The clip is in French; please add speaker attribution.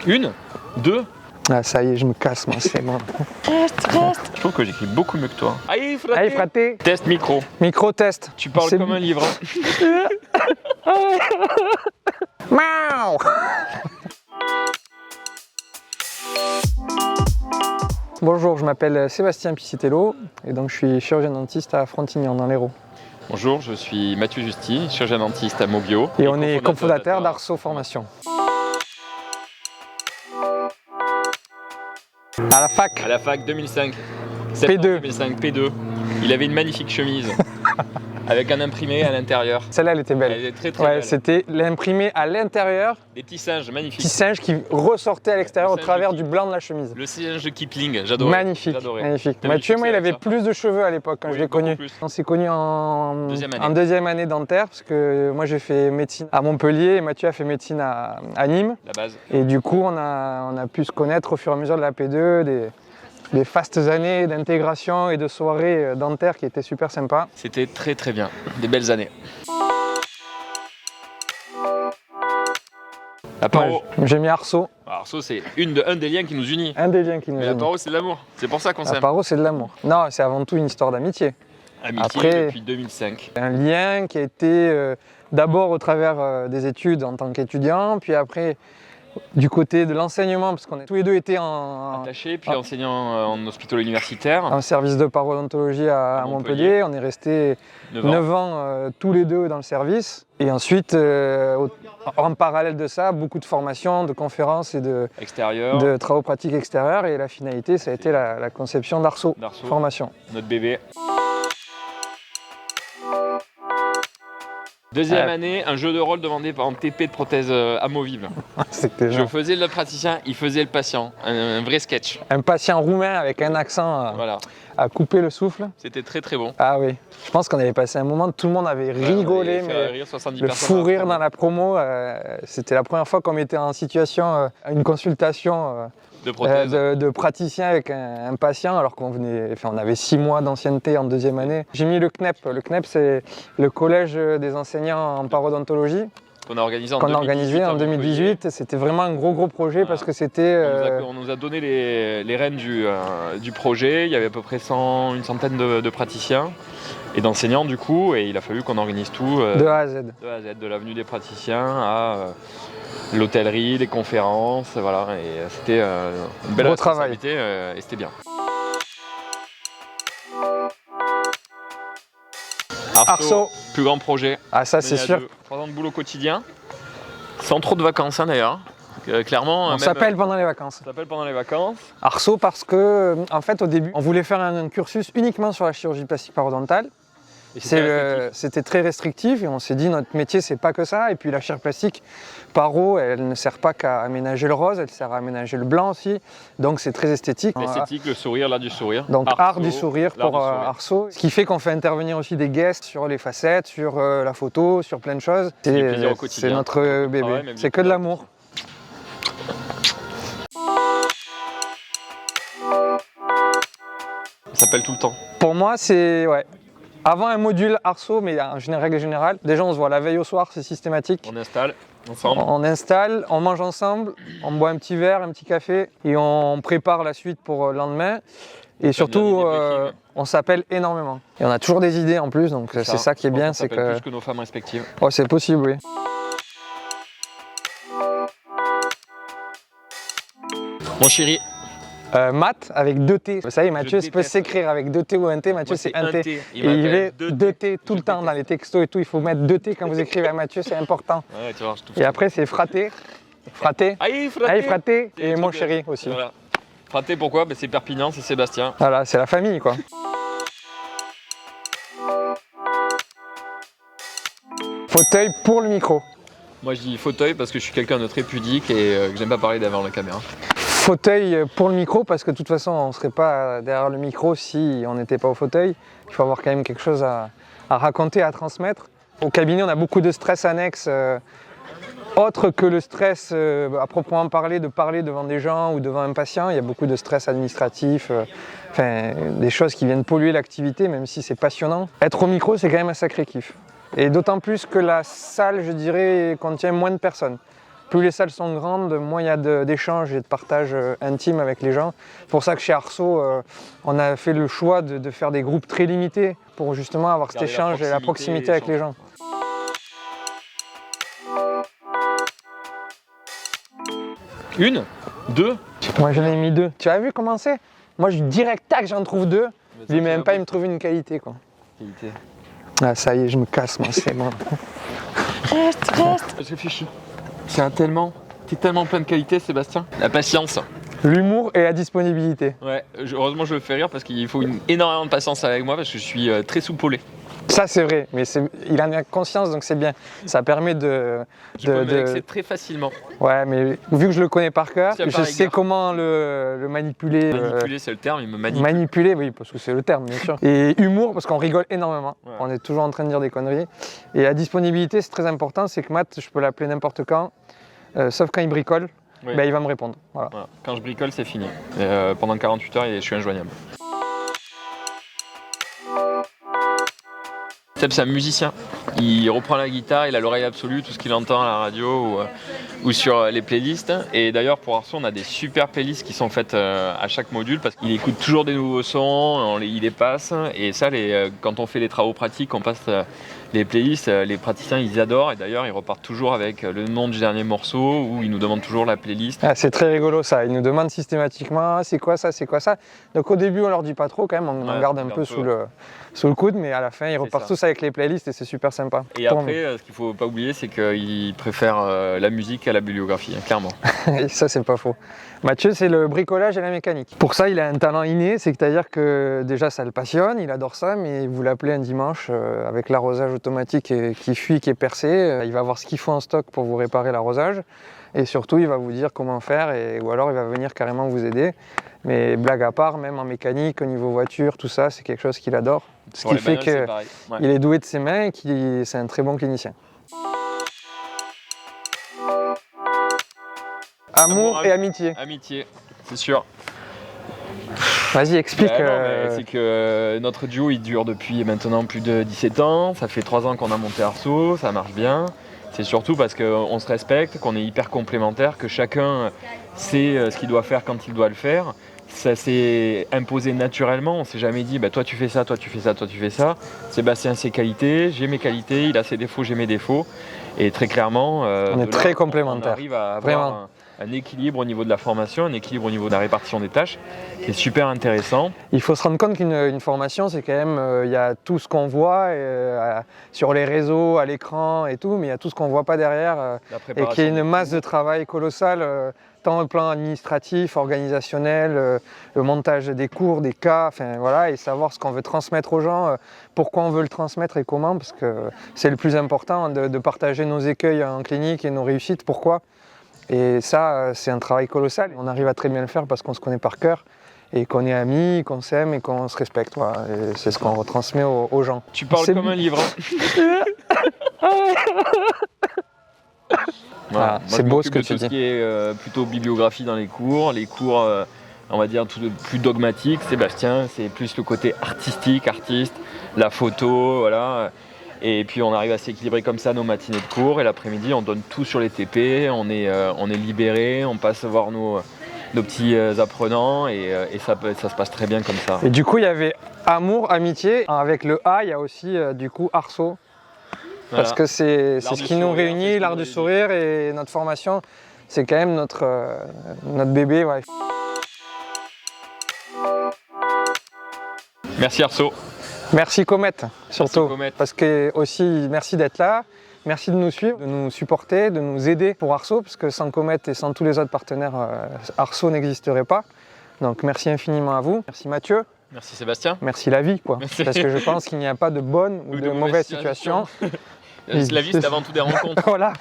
Speaker 1: Une, deux.
Speaker 2: Ah, ça y est, je me casse, moi, c'est bon.
Speaker 3: Reste.
Speaker 1: Je trouve que j'écais beaucoup mieux que toi. Allez, fraté.
Speaker 2: Allez, fraté.
Speaker 1: Test micro.
Speaker 2: Micro-test.
Speaker 1: Tu parles
Speaker 2: C'est
Speaker 1: comme un livre.
Speaker 2: Miaou. Bonjour, je m'appelle Sébastien Piscitello et donc je suis chirurgien dentiste à Frontignan dans l'Hérault.
Speaker 1: Bonjour, je suis Mathieu Justy, chirurgien dentiste à Mobio.
Speaker 2: Et on est cofondateur d'Arso Formation. À la fac.
Speaker 1: À la fac 2005.
Speaker 2: P2.
Speaker 1: 2005, P2. Il avait une magnifique chemise avec un imprimé à l'intérieur.
Speaker 2: Celle-là, elle était belle.
Speaker 1: Elle était très
Speaker 2: Ouais,
Speaker 1: belle.
Speaker 2: c'était l'imprimé à l'intérieur,
Speaker 1: Des petits singes magnifiques.
Speaker 2: petit singe qui ressortait à l'extérieur au
Speaker 1: Le singe
Speaker 2: travers
Speaker 1: de
Speaker 2: du blanc de la chemise.
Speaker 1: Le singe de Kipling, j'adorais.
Speaker 2: Magnifique,
Speaker 1: J'adorais.
Speaker 2: magnifique.
Speaker 1: T'avais
Speaker 2: Mathieu,
Speaker 1: du
Speaker 2: moi, il
Speaker 1: succès
Speaker 2: avait
Speaker 1: avec ça.
Speaker 2: plus de cheveux à l'époque quand
Speaker 1: Oui,
Speaker 2: je l'ai
Speaker 1: beaucoup
Speaker 2: connu.
Speaker 1: plus.
Speaker 2: On s'est connus en
Speaker 1: Deuxième année.
Speaker 2: dentaire parce que moi j'ai fait médecine à Montpellier et Mathieu a fait médecine à Nîmes.
Speaker 1: La base.
Speaker 2: Et du coup, on a pu se connaître au fur et à mesure de la P2, des fastes années d'intégration et de soirées dentaires qui étaient super sympas.
Speaker 1: C'était très très bien. Des belles années. La paro.
Speaker 2: Ouais, j'ai mis Arso,
Speaker 1: Alors ça c'est un des liens qui nous unit.
Speaker 2: un des liens qui nous
Speaker 1: Mais la
Speaker 2: unit.
Speaker 1: paro c'est de l'amour. C'est pour ça qu'on
Speaker 2: La
Speaker 1: s'aime.
Speaker 2: paro, c'est de l'amour. Non, c'est avant tout une histoire d'amitié.
Speaker 1: Amitié
Speaker 2: Après-
Speaker 1: depuis 2005.
Speaker 2: Un lien qui a été d'abord au travers des études en tant qu'étudiant, puis après du côté de l'enseignement, parce qu'on a tous les deux été
Speaker 1: Attaché, puis
Speaker 2: Ah.
Speaker 1: enseignant en hôpital universitaire.
Speaker 2: en service de parodontologie à Montpellier. On est restés 9 ans tous les deux dans le service. Et ensuite, en parallèle de ça, beaucoup de formations, de conférences et de
Speaker 1: Extérieur.
Speaker 2: travaux pratiques extérieurs. Et la finalité, ça a été la conception d'Arso
Speaker 1: D'Arso.
Speaker 2: Formation.
Speaker 1: Notre bébé. Deuxième année, un jeu de rôle demandé par un TP de prothèse amovible.
Speaker 2: C'était
Speaker 1: Je
Speaker 2: genre
Speaker 1: faisais le praticien, il faisait le patient. Un vrai sketch.
Speaker 2: un patient roumain avec un accent
Speaker 1: Voilà.
Speaker 2: à couper le souffle.
Speaker 1: C'était très très bon.
Speaker 2: Ah oui, je pense qu'on avait passé un moment, tout le monde avait rigolé,
Speaker 1: On avait fait
Speaker 2: mais
Speaker 1: rire 70
Speaker 2: le
Speaker 1: personnes
Speaker 2: fou rire
Speaker 1: la
Speaker 2: dans la promo, c'était la première fois qu'on mettait en situation une consultation
Speaker 1: de prothèse.
Speaker 2: de praticien avec un patient, alors qu'on on avait 6 mois d'ancienneté en deuxième année. J'ai mis le CNEP. Le CNEP, c'est le collège des enseignants en parodontologie
Speaker 1: Qu'on a organisé en
Speaker 2: qu'on a
Speaker 1: 2018.
Speaker 2: organisé en
Speaker 1: à Montpellier.
Speaker 2: 2018. C'était vraiment un gros projet
Speaker 1: Voilà.
Speaker 2: parce que c'était...
Speaker 1: On nous a donné les rênes du projet. Il y avait à peu près une centaine de praticiens et d'enseignants du coup. Et il a fallu qu'on organise tout
Speaker 2: de A à Z.
Speaker 1: de A à Z, de l'avenue des praticiens à l'hôtellerie, les conférences. Voilà. Et c'était une belle
Speaker 2: Gros travail.
Speaker 1: responsabilité et c'était bien.
Speaker 2: Arso.
Speaker 1: Plus grand projet.
Speaker 2: Ah ça c'est
Speaker 1: Mené à
Speaker 2: sûr.
Speaker 1: 3 ans de boulot quotidien. Sans trop de vacances hein, d'ailleurs. Clairement.
Speaker 2: On
Speaker 1: même,
Speaker 2: s'appelle pendant les vacances.
Speaker 1: on s'appelle pendant les vacances.
Speaker 2: Arso parce que, en fait, au début, on voulait faire un cursus uniquement sur la chirurgie plastique parodontale.
Speaker 1: Et c'était restrictif.
Speaker 2: C'était très restrictif et on s'est dit notre métier c'est pas que ça. Et puis la chirurgie plastique paro, elle ne sert pas qu'à aménager le rose, elle sert à aménager le blanc aussi. Donc c'est très esthétique.
Speaker 1: L'esthétique, le sourire, l'art du sourire.
Speaker 2: Donc
Speaker 1: Arso,
Speaker 2: art du sourire
Speaker 1: l'art
Speaker 2: pour
Speaker 1: du sourire.
Speaker 2: Arso. Ce qui fait qu'on fait intervenir aussi des guests sur les facettes, sur la photo, sur plein de choses.
Speaker 1: du plaisir au quotidien.
Speaker 2: C'est notre
Speaker 1: Travail,
Speaker 2: bébé.
Speaker 1: même
Speaker 2: C'est
Speaker 1: du
Speaker 2: que de
Speaker 1: plaisir.
Speaker 2: l'amour.
Speaker 1: Ça s'appelle tout le temps.
Speaker 2: Pour moi, c'est avant un module Arso, mais en règle générale, déjà on se voit la veille au soir, c'est systématique.
Speaker 1: On installe ensemble.
Speaker 2: On installe, on mange ensemble, on boit un petit verre, un petit café et on prépare la suite pour le lendemain. Et surtout,
Speaker 1: bien des briefings.
Speaker 2: on s'appelle énormément. Et on a toujours des idées en plus, donc c'est ça qui est
Speaker 1: Je pense
Speaker 2: bien,
Speaker 1: qu'on
Speaker 2: c'est
Speaker 1: s'appelle
Speaker 2: que...
Speaker 1: plus que nos femmes respectives.
Speaker 2: Oh, c'est possible, oui.
Speaker 1: Mon chéri.
Speaker 2: Math avec 2 T. Vous savez, Mathieu
Speaker 1: Je
Speaker 2: peut
Speaker 1: déteste.
Speaker 2: s'écrire avec 2 T ou un T. Mathieu,
Speaker 1: Moi,
Speaker 2: c'est
Speaker 1: c'est
Speaker 2: un
Speaker 1: un
Speaker 2: T.
Speaker 1: T.
Speaker 2: Et
Speaker 1: Il
Speaker 2: il
Speaker 1: m'appelle
Speaker 2: met
Speaker 1: 2
Speaker 2: 2 T tout
Speaker 1: Je
Speaker 2: le temps dans les textos et tout. Il faut mettre 2 T quand vous écrivez à Mathieu, c'est important.
Speaker 1: Ouais, tu vois, je trouve
Speaker 2: Et après, c'est fraté. Fraté.
Speaker 1: Aïe, fraté.
Speaker 2: Aïe, fraté.
Speaker 1: C'est
Speaker 2: Et
Speaker 1: des
Speaker 2: mon
Speaker 1: trucs,
Speaker 2: chéri aussi.
Speaker 1: Voilà. Fraté, pourquoi? C'est Perpignan, c'est Sébastien.
Speaker 2: Voilà, c'est la famille, quoi. Fauteuil pour le micro.
Speaker 1: Moi, je dis fauteuil parce que je suis quelqu'un de très pudique et que j'aime pas parler devant la caméra.
Speaker 2: Fauteuil pour le micro parce que de toute façon on ne serait pas derrière le micro si on n'était pas au fauteuil. Il faut avoir quand même quelque chose à raconter, à transmettre. Au cabinet on a beaucoup de stress annexe autre que le stress à proprement parler, de parler devant des gens ou devant un patient. Il y a beaucoup de stress administratif, des choses qui viennent polluer l'activité même si c'est passionnant. Être au micro c'est quand même un sacré kiff. Et d'autant plus que la salle je dirais contient moins de personnes. plus les salles sont grandes, moins il y a d'échanges et de partage intime avec les gens. C'est pour ça que chez Arceau, on a fait le choix de faire des groupes très limités pour justement avoir cet échange et la proximité avec les gens.
Speaker 1: Une, deux.
Speaker 2: Moi j'en ai mis 2. Tu as vu comment c'est? Moi je direct, tac, j'en trouve 2. Lui même pas, il me trouve une qualité quoi.
Speaker 1: Qualité.
Speaker 2: Ah ça y est, je me casse moi, c'est bon.
Speaker 1: Reste. Je réfléchis. T'es tellement plein de qualité, Sébastien. La patience.
Speaker 2: L'humour et la disponibilité.
Speaker 1: Ouais, heureusement je le fais rire parce qu'il faut énormément de patience avec moi parce que je suis très soupolé.
Speaker 2: Ça c'est vrai, mais il en a conscience donc c'est bien. Ça permet
Speaker 1: Je peux me vexer très facilement.
Speaker 2: Ouais, mais vu que je le connais par cœur, je sais comment le manipuler.
Speaker 1: Manipuler, c'est le terme, il me manipule.
Speaker 2: Manipuler, oui, parce que c'est le terme, bien sûr. Et humour, parce qu'on rigole énormément. Ouais. On est toujours en train de dire des conneries. Et la disponibilité, c'est très important, c'est que Matt, je peux l'appeler n'importe quand, sauf quand il bricole, oui. Ben, il va me répondre. Voilà.
Speaker 1: Voilà. Quand je bricole, c'est fini. Pendant 48 heures, je suis injoignable. Seb, c'est un musicien. Il reprend la guitare, il a l'oreille absolue, tout ce qu'il entend à la radio ou sur les playlists. Et d'ailleurs, pour Arceau, on a des super playlists qui sont faites à chaque module parce qu'il écoute toujours des nouveaux sons, il les passe. Et ça, quand on fait les travaux pratiques, on passe les playlists, les praticiens, ils adorent. Et d'ailleurs, ils repartent toujours avec le nom du dernier morceau ou ils nous demandent toujours la playlist.
Speaker 2: Ah, c'est très rigolo ça. Ils nous demandent systématiquement c'est quoi ça, c'est quoi ça. Donc au début, on leur dit pas trop quand même, on en garde un peu sous le coude, mais à la fin, ils repartent tous avec les playlists et c'est super sympa.
Speaker 1: Et après, ce qu'il faut pas oublier, c'est qu'ils préfèrent la musique à la bibliographie, hein, clairement.
Speaker 2: Et ça, c'est pas faux. Mathieu, c'est le bricolage et la mécanique. Pour ça, il a un talent inné, c'est-à-dire que déjà, ça le passionne, il adore ça, mais vous l'appelez un dimanche avec l'arrosage automatique qui fuit, qui est percé, il va voir ce qu'il faut en stock pour vous réparer l'arrosage. Et surtout, il va vous dire comment faire, ou alors il va venir carrément vous aider. Mais blague à part, même en mécanique, au niveau voiture, tout ça, c'est quelque chose qu'il adore. Ce qui fait qu'il est doué de ses mains et c'est un très bon clinicien. Amour et amitié.
Speaker 1: Amitié, c'est sûr.
Speaker 2: Vas-y, explique.
Speaker 1: C'est que notre duo, il dure depuis maintenant plus de 17 ans. Ça fait 3 ans qu'on a monté Arceau, ça marche bien. C'est surtout parce qu'on se respecte, qu'on est hyper complémentaires, que chacun sait ce qu'il doit faire quand il doit le faire. Ça s'est imposé naturellement, on ne s'est jamais dit toi tu fais ça, toi tu fais ça, toi tu fais ça. Sébastien a ses qualités, j'ai mes qualités, il a ses défauts, j'ai mes défauts. Et très clairement,
Speaker 2: on est très complémentaires.
Speaker 1: On arrive à avoir un équilibre au niveau de la formation, un équilibre au niveau de la répartition des tâches, qui est super intéressant.
Speaker 2: Il faut se rendre compte qu'une formation, c'est quand même, il y a tout ce qu'on voit sur les réseaux, à l'écran et tout, mais il y a tout ce qu'on ne voit pas derrière et qui est une masse de travail colossale, tant au plan administratif, organisationnel, le montage des cours, des cas, enfin voilà, et savoir ce qu'on veut transmettre aux gens, pourquoi on veut le transmettre et comment, parce que c'est le plus important de partager nos écueils en clinique et nos réussites, pourquoi. Et ça, c'est un travail colossal. On arrive à très bien le faire parce qu'on se connaît par cœur et qu'on est amis, qu'on s'aime et qu'on se respecte. Voilà. Et c'est ce qu'on retransmet aux gens.
Speaker 1: Tu parles comme un livre.
Speaker 2: Voilà, c'est beau ce que tu dis.
Speaker 1: Tout ce qui est plutôt bibliographie dans les cours, on va dire plus dogmatiques. Sébastien, c'est plus le côté artistique, artiste, la photo, voilà. Et puis on arrive à s'équilibrer comme ça nos matinées de cours et l'après-midi on donne tout sur les TP, on est libéré, on passe voir nos petits apprenants et ça se passe très bien comme ça.
Speaker 2: Et du coup il y avait amour, amitié, avec le A il y a aussi du coup Arceau. Voilà. Parce que c'est ce qui nous réunit, l'art du sourire et notre formation, c'est quand même notre bébé. Ouais.
Speaker 1: Merci Arceau.
Speaker 2: Merci Comet, surtout.
Speaker 1: Merci Comet.
Speaker 2: Parce que aussi, merci d'être là, merci de nous suivre, de nous supporter, de nous aider pour Arceau, parce que sans Comet et sans tous les autres partenaires, Arceau n'existerait pas. Donc merci infiniment à vous. Merci Mathieu.
Speaker 1: Merci Sébastien.
Speaker 2: Merci la vie, quoi. Merci. Parce que je pense qu'il n'y a pas de bonne ou de mauvaise situation.
Speaker 1: La vie, c'est avant tout des rencontres.
Speaker 2: Voilà.